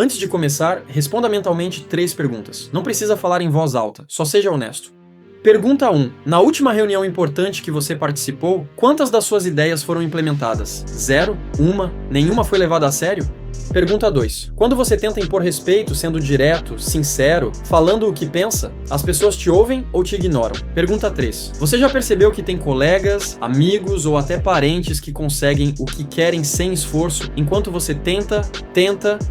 Antes de começar, responda mentalmente 3 perguntas. Não precisa falar em voz alta, só seja honesto. Pergunta 1. Na última reunião importante que você participou, quantas das suas ideias foram implementadas? 0? 1? Nenhuma foi levada a sério? Pergunta 2. Quando você tenta impor respeito, sendo direto, sincero, falando o que pensa, as pessoas te ouvem ou te ignoram? Pergunta 3. Você já percebeu que tem colegas, amigos ou até parentes que conseguem o que querem sem esforço, enquanto você tenta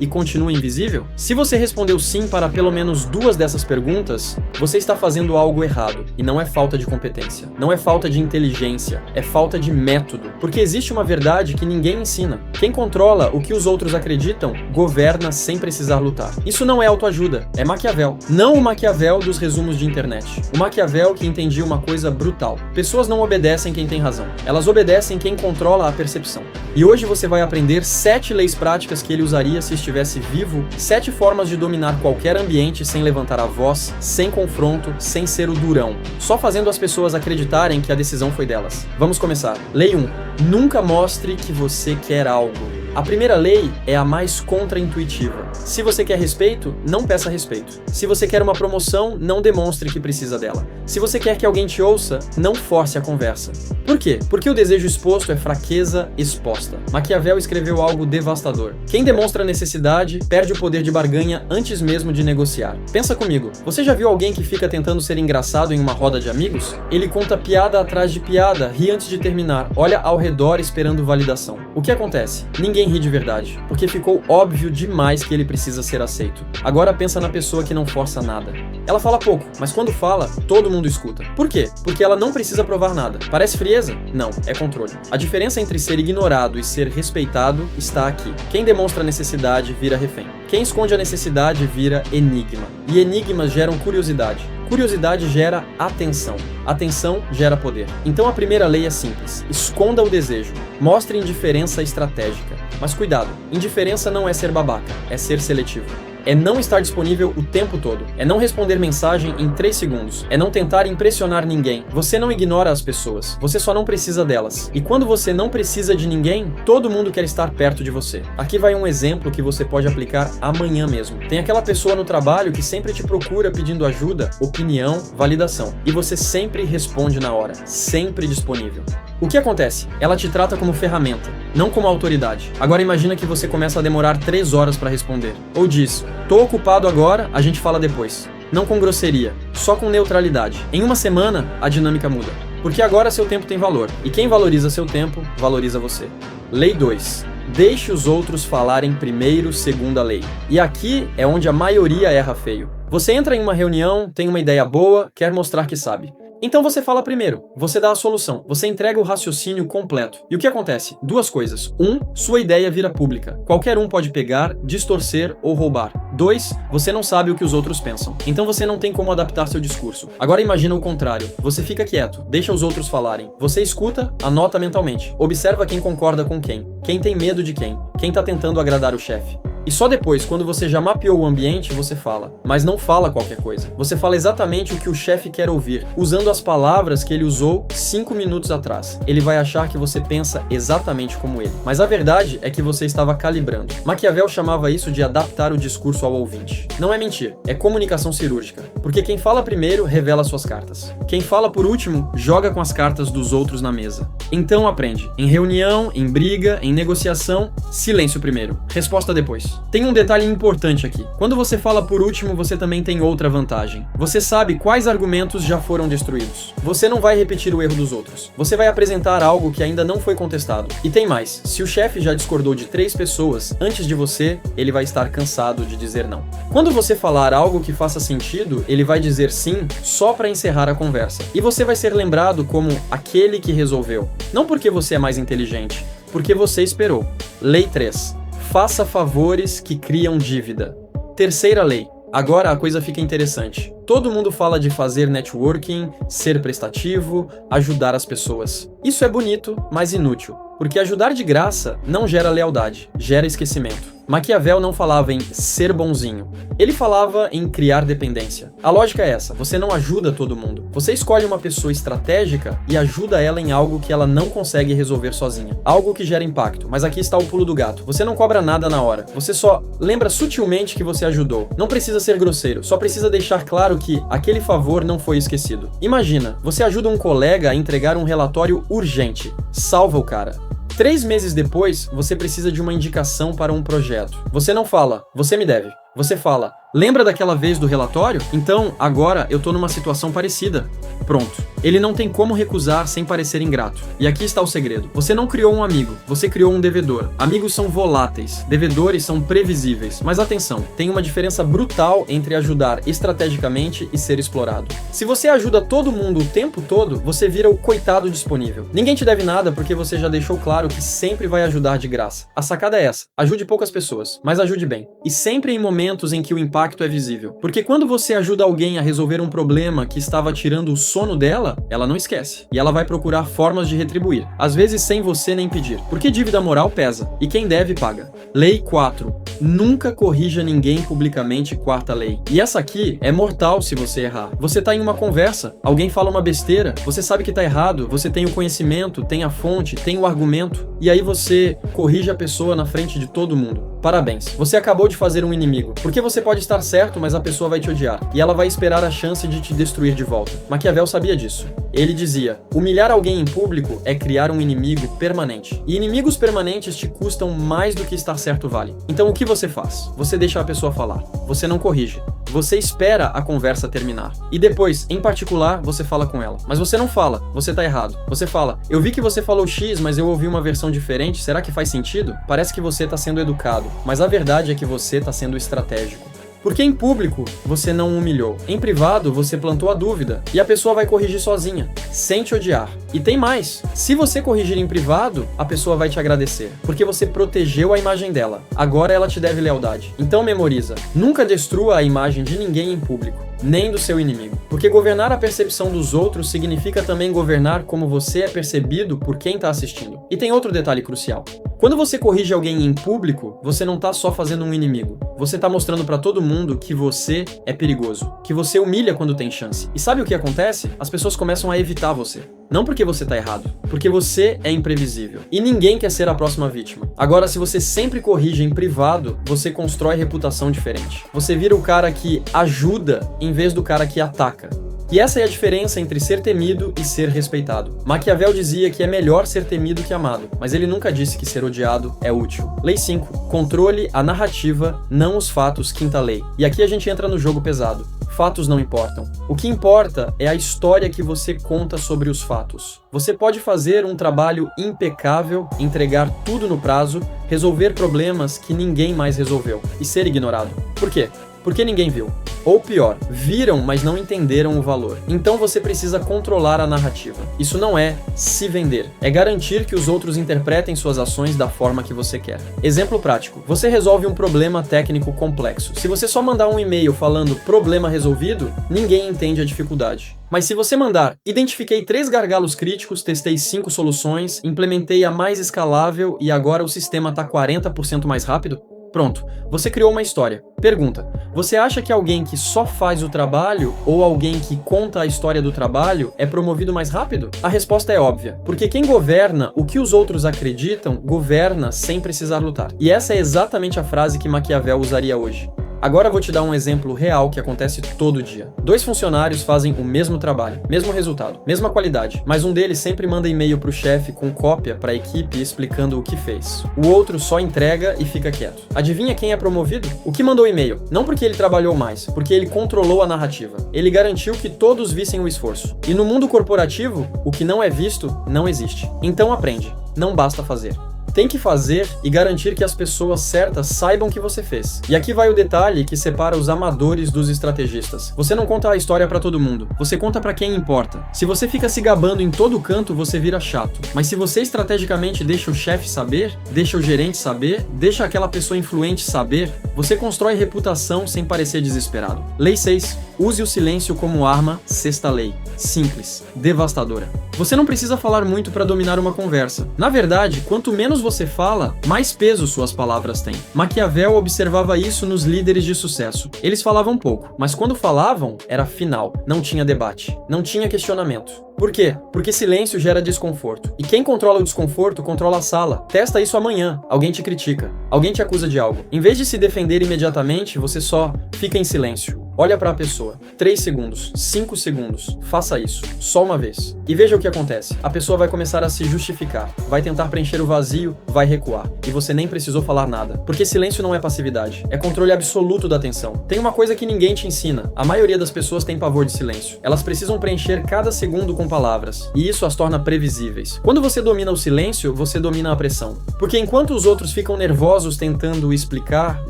e continua invisível? Se você respondeu sim para pelo menos 2 dessas perguntas, você está fazendo algo errado. E não é falta de competência, não é falta de inteligência, é falta de método. Porque existe uma verdade que ninguém ensina. Quem controla o que os outros acreditam, governa sem precisar lutar. Isso não é autoajuda, é Maquiavel. Não o Maquiavel dos resumos de internet. O Maquiavel que entendia uma coisa brutal. Pessoas não obedecem quem tem razão. Elas obedecem quem controla a percepção. E hoje você vai aprender 7 leis práticas que ele usaria se estivesse vivo, 7 formas de dominar qualquer ambiente sem levantar a voz, sem confronto, sem ser o durão. Só fazendo as pessoas acreditarem que a decisão foi delas. Vamos começar. Lei 1. Nunca mostre que você quer algo. A primeira lei é a mais contra-intuitiva. Se você quer respeito, não peça respeito. Se você quer uma promoção, não demonstre que precisa dela. Se você quer que alguém te ouça, não force a conversa. Por quê? Porque o desejo exposto é fraqueza exposta. Maquiavel escreveu algo devastador. Quem demonstra necessidade perde o poder de barganha antes mesmo de negociar. Pensa comigo, você já viu alguém que fica tentando ser engraçado em uma roda de amigos? Ele conta piada atrás de piada, ri antes de terminar, olha ao redor esperando validação. O que acontece? Ninguém ri de verdade, porque ficou óbvio demais que ele precisa ser aceito. Agora pensa na pessoa que não força nada. Ela fala pouco, mas quando fala, todo mundo escuta. Por quê? Porque ela não precisa provar nada. Parece frieza? Não, é controle. A diferença entre ser ignorado e ser respeitado está aqui. Quem demonstra necessidade vira refém. Quem esconde a necessidade vira enigma. E enigmas geram curiosidade. Curiosidade gera atenção. Atenção gera poder. Então a primeira lei é simples. Esconda o desejo. Mostre indiferença estratégica. Mas cuidado, indiferença não é ser babaca, é ser seletivo. É não estar disponível o tempo todo. É não responder mensagem em 3 segundos. É não tentar impressionar ninguém. Você não ignora as pessoas. Você só não precisa delas. E quando você não precisa de ninguém, todo mundo quer estar perto de você. Aqui vai um exemplo que você pode aplicar amanhã mesmo. Tem aquela pessoa no trabalho que sempre te procura pedindo ajuda, opinião, validação. E você sempre responde na hora. Sempre disponível. O que acontece? Ela te trata como ferramenta, não como autoridade. Agora imagina que você começa a demorar 3 horas para responder. Ou diz, tô ocupado agora, a gente fala depois. Não com grosseria, só com neutralidade. Em uma semana, a dinâmica muda. Porque agora seu tempo tem valor. E quem valoriza seu tempo, valoriza você. Lei 2. Deixe os outros falarem primeiro, segunda lei. E aqui é onde a maioria erra feio. Você entra em uma reunião, tem uma ideia boa, quer mostrar que sabe. Então você fala primeiro, você dá a solução, você entrega o raciocínio completo. E o que acontece? 2 coisas. 1, sua ideia vira pública. Qualquer um pode pegar, distorcer ou roubar. 2, você não sabe o que os outros pensam. Então você não tem como adaptar seu discurso. Agora imagina o contrário. Você fica quieto, deixa os outros falarem. Você escuta, anota mentalmente. Observa quem concorda com quem tem medo de quem tá tentando agradar o chefe. E só depois, quando você já mapeou o ambiente, você fala. Mas não fala qualquer coisa. Você fala exatamente o que o chefe quer ouvir, usando as palavras que ele usou 5 minutos atrás. Ele vai achar que você pensa exatamente como ele. Mas a verdade é que você estava calibrando. Maquiavel chamava isso de adaptar o discurso ao ouvinte. Não é mentir, é comunicação cirúrgica. Porque quem fala primeiro revela suas cartas. Quem fala por último joga com as cartas dos outros na mesa. Então aprende. Em reunião, em briga, em negociação, silêncio primeiro. Resposta depois. Tem um detalhe importante aqui. Quando você fala por último, você também tem outra vantagem. Você sabe quais argumentos já foram destruídos. Você não vai repetir o erro dos outros. Você vai apresentar algo que ainda não foi contestado. E tem mais. Se o chefe já discordou de 3 pessoas antes de você, ele vai estar cansado de dizer não. Quando você falar algo que faça sentido, ele vai dizer sim só para encerrar a conversa. E você vai ser lembrado como aquele que resolveu. Não porque você é mais inteligente, porque você esperou. Lei 3. Faça favores que criam dívida. Terceira lei. Agora a coisa fica interessante. Todo mundo fala de fazer networking, ser prestativo, ajudar as pessoas. Isso é bonito, mas inútil. Porque ajudar de graça não gera lealdade, gera esquecimento. Maquiavel não falava em ser bonzinho. Ele falava em criar dependência. A lógica é essa: você não ajuda todo mundo. Você escolhe uma pessoa estratégica e ajuda ela em algo que ela não consegue resolver sozinha. Algo que gera impacto. Mas aqui está o pulo do gato. Você não cobra nada na hora. Você só lembra sutilmente que você ajudou. Não precisa ser grosseiro. Só precisa deixar claro que aquele favor não foi esquecido. Imagina, você ajuda um colega a entregar um relatório urgente. Salva o cara. 3 meses depois, você precisa de uma indicação para um projeto. Você não fala, você me deve. Você fala, lembra daquela vez do relatório? Então, agora eu tô numa situação parecida. Pronto. Ele não tem como recusar sem parecer ingrato. E aqui está o segredo. Você não criou um amigo, você criou um devedor. Amigos são voláteis, devedores são previsíveis. Mas atenção, tem uma diferença brutal entre ajudar estrategicamente e ser explorado. Se você ajuda todo mundo o tempo todo, você vira o coitado disponível. Ninguém te deve nada porque você já deixou claro que sempre vai ajudar de graça. A sacada é essa: ajude poucas pessoas, mas ajude bem. E sempre em momentos em que o impacto é visível. Porque quando você ajuda alguém a resolver um problema que estava tirando o sono dela, ela não esquece. E ela vai procurar formas de retribuir. Às vezes sem você nem pedir. Porque dívida moral pesa. E quem deve, paga. Lei 4. Nunca corrija ninguém publicamente, quarta lei. E essa aqui é mortal se você errar. Você tá em uma conversa, alguém fala uma besteira, você sabe que tá errado, você tem o conhecimento, tem a fonte, tem o argumento, e aí você corrige a pessoa na frente de todo mundo. Parabéns, você acabou de fazer um inimigo. Porque você pode estar certo, mas a pessoa vai te odiar. E ela vai esperar a chance de te destruir de volta. Maquiavel sabia disso. Ele dizia, humilhar alguém em público é criar um inimigo permanente. E inimigos permanentes te custam mais do que estar certo vale. Então o que você faz? Você deixa a pessoa falar. Você não corrige. Você espera a conversa terminar. E depois, em particular, você fala com ela. Mas você não fala, você tá errado. Você fala, eu vi que você falou X, mas eu ouvi uma versão diferente, será que faz sentido? Parece que você tá sendo educado, mas a verdade é que você tá sendo estratégico. Porque em público, você não humilhou. Em privado, você plantou a dúvida. E a pessoa vai corrigir sozinha, sem te odiar. E tem mais. Se você corrigir em privado, a pessoa vai te agradecer. Porque você protegeu a imagem dela. Agora ela te deve lealdade. Então memoriza. Nunca destrua a imagem de ninguém em público. Nem do seu inimigo. Porque governar a percepção dos outros significa também governar como você é percebido por quem está assistindo. E tem outro detalhe crucial. Quando você corrige alguém em público, você não tá só fazendo um inimigo. Você tá mostrando pra todo mundo que você é perigoso, que você humilha quando tem chance. E sabe o que acontece? As pessoas começam a evitar você. Não porque você tá errado, porque você é imprevisível. E ninguém quer ser a próxima vítima. Agora, se você sempre corrige em privado, você constrói reputação diferente. Você vira o cara que ajuda em vez do cara que ataca. E essa é a diferença entre ser temido e ser respeitado. Maquiavel dizia que é melhor ser temido que amado, mas ele nunca disse que ser odiado é útil. Lei 5. Controle a narrativa, não os fatos, quinta lei. E aqui a gente entra no jogo pesado. Fatos não importam. O que importa é a história que você conta sobre os fatos. Você pode fazer um trabalho impecável, entregar tudo no prazo, resolver problemas que ninguém mais resolveu e ser ignorado. Por quê? Porque ninguém viu. Ou pior, viram, mas não entenderam o valor. Então você precisa controlar a narrativa. Isso não é se vender, é garantir que os outros interpretem suas ações da forma que você quer. Exemplo prático, você resolve um problema técnico complexo. Se você só mandar um e-mail falando problema resolvido, ninguém entende a dificuldade. Mas se você mandar, identifiquei 3 gargalos críticos, testei 5 soluções, implementei a mais escalável e agora o sistema está 40% mais rápido, pronto, você criou uma história. Pergunta, você acha que alguém que só faz o trabalho ou alguém que conta a história do trabalho é promovido mais rápido? A resposta é óbvia, porque quem governa o que os outros acreditam, governa sem precisar lutar. E essa é exatamente a frase que Maquiavel usaria hoje. Agora eu vou te dar um exemplo real que acontece todo dia. 2 funcionários fazem o mesmo trabalho, mesmo resultado, mesma qualidade, mas um deles sempre manda e-mail pro chefe com cópia para a equipe explicando o que fez. O outro só entrega e fica quieto. Adivinha quem é promovido? O que mandou o e-mail. Não porque ele trabalhou mais, porque ele controlou a narrativa. Ele garantiu que todos vissem o esforço. E no mundo corporativo, o que não é visto, não existe. Então aprende. Não basta fazer. Tem que fazer e garantir que as pessoas certas saibam que você fez. E aqui vai o detalhe que separa os amadores dos estrategistas. Você não conta a história pra todo mundo, você conta pra quem importa. Se você fica se gabando em todo canto, você vira chato. Mas se você estrategicamente deixa o chefe saber, deixa o gerente saber, deixa aquela pessoa influente saber, você constrói reputação sem parecer desesperado. Lei 6. Use o silêncio como arma, sexta lei. Simples, devastadora. Você não precisa falar muito para dominar uma conversa. Na verdade, quanto menos você fala, mais peso suas palavras têm. Maquiavel observava isso nos líderes de sucesso. Eles falavam pouco, mas quando falavam, era final. Não tinha debate, não tinha questionamento. Por quê? Porque silêncio gera desconforto. E quem controla o desconforto, controla a sala. Testa isso amanhã. Alguém te critica. Alguém te acusa de algo. Em vez de se defender imediatamente, você só fica em silêncio. Olha para a pessoa. 3 segundos, 5 segundos. Faça isso. Só uma vez. E veja o que acontece. A pessoa vai começar a se justificar. Vai tentar preencher o vazio, vai recuar. E você nem precisou falar nada. Porque silêncio não é passividade. É controle absoluto da atenção. Tem uma coisa que ninguém te ensina. A maioria das pessoas tem pavor de silêncio. Elas precisam preencher cada segundo com palavras. E isso as torna previsíveis. Quando você domina o silêncio, você domina a pressão. Porque enquanto os outros ficam nervosos tentando explicar,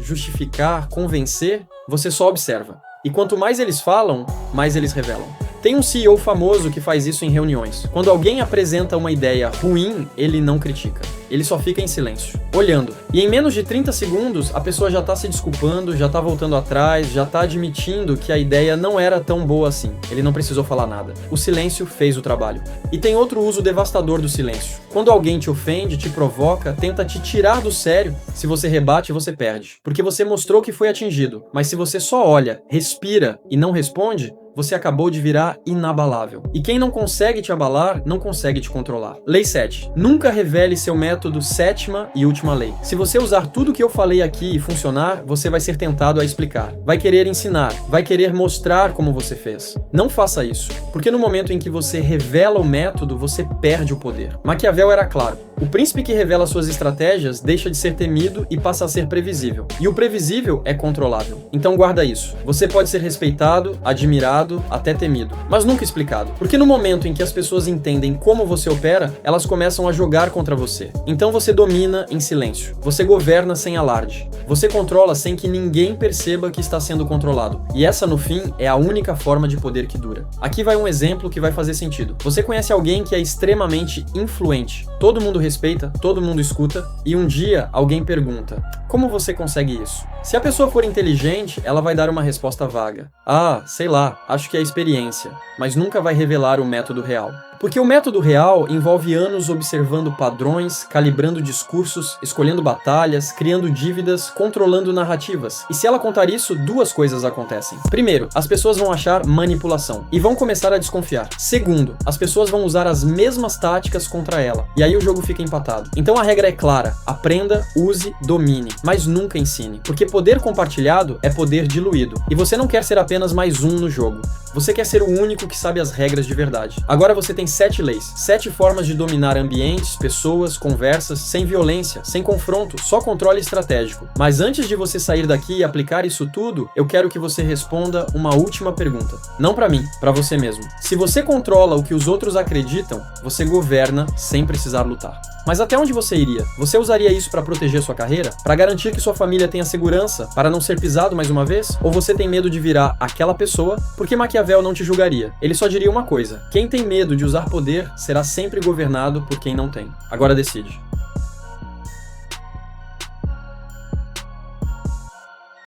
justificar, convencer, você só observa. E quanto mais eles falam, mais eles revelam. Tem um CEO famoso que faz isso em reuniões. Quando alguém apresenta uma ideia ruim, ele não critica. Ele só fica em silêncio, olhando. E em menos de 30 segundos, a pessoa já tá se desculpando, já tá voltando atrás, já tá admitindo que a ideia não era tão boa assim. Ele não precisou falar nada. O silêncio fez o trabalho. E tem outro uso devastador do silêncio. Quando alguém te ofende, te provoca, tenta te tirar do sério, se você rebate, você perde. Porque você mostrou que foi atingido. Mas se você só olha, respira e não responde, você acabou de virar inabalável. E quem não consegue te abalar, não consegue te controlar. Lei 7. Nunca revele seu método, sétima e última lei. Se você usar tudo que eu falei aqui e funcionar, você vai ser tentado a explicar. Vai querer ensinar, vai querer mostrar como você fez. Não faça isso, porque no momento em que você revela o método, você perde o poder. Maquiavel era claro. O príncipe que revela suas estratégias deixa de ser temido e passa a ser previsível. E o previsível é controlável. Então guarda isso. Você pode ser respeitado, admirado, até temido, mas nunca explicado. Porque no momento em que as pessoas entendem como você opera, elas começam a jogar contra você. Então você domina em silêncio. Você governa sem alarde. Você controla sem que ninguém perceba que está sendo controlado. E essa, no fim, é a única forma de poder que dura. Aqui vai um exemplo que vai fazer sentido. Você conhece alguém que é extremamente influente. Todo mundo respeita, todo mundo escuta, e um dia alguém pergunta: como você consegue isso? Se a pessoa for inteligente, ela vai dar uma resposta vaga. Ah, sei lá, acho que é experiência, mas nunca vai revelar o método real. Porque o método real envolve anos observando padrões, calibrando discursos, escolhendo batalhas, criando dívidas, controlando narrativas. E se ela contar isso, duas coisas acontecem. Primeiro, as pessoas vão achar manipulação e vão começar a desconfiar. Segundo, as pessoas vão usar as mesmas táticas contra ela. E aí o jogo fica empatado. Então a regra é clara: aprenda, use, domine, mas nunca ensine. Porque poder compartilhado é poder diluído. E você não quer ser apenas mais um no jogo. Você quer ser o único que sabe as regras de verdade. Agora você tem 7 leis, 7 formas de dominar ambientes, pessoas, conversas, sem violência, sem confronto, só controle estratégico. Mas antes de você sair daqui e aplicar isso tudo, eu quero que você responda uma última pergunta. Não para mim, para você mesmo. Se você controla o que os outros acreditam, você governa sem precisar lutar. Mas até onde você iria? Você usaria isso para proteger sua carreira? Para garantir que sua família tenha segurança? Para não ser pisado mais uma vez? Ou você tem medo de virar aquela pessoa? Porque Maquiavel não te julgaria. Ele só diria uma coisa: quem tem medo de usar poder será sempre governado por quem não tem. Agora decide.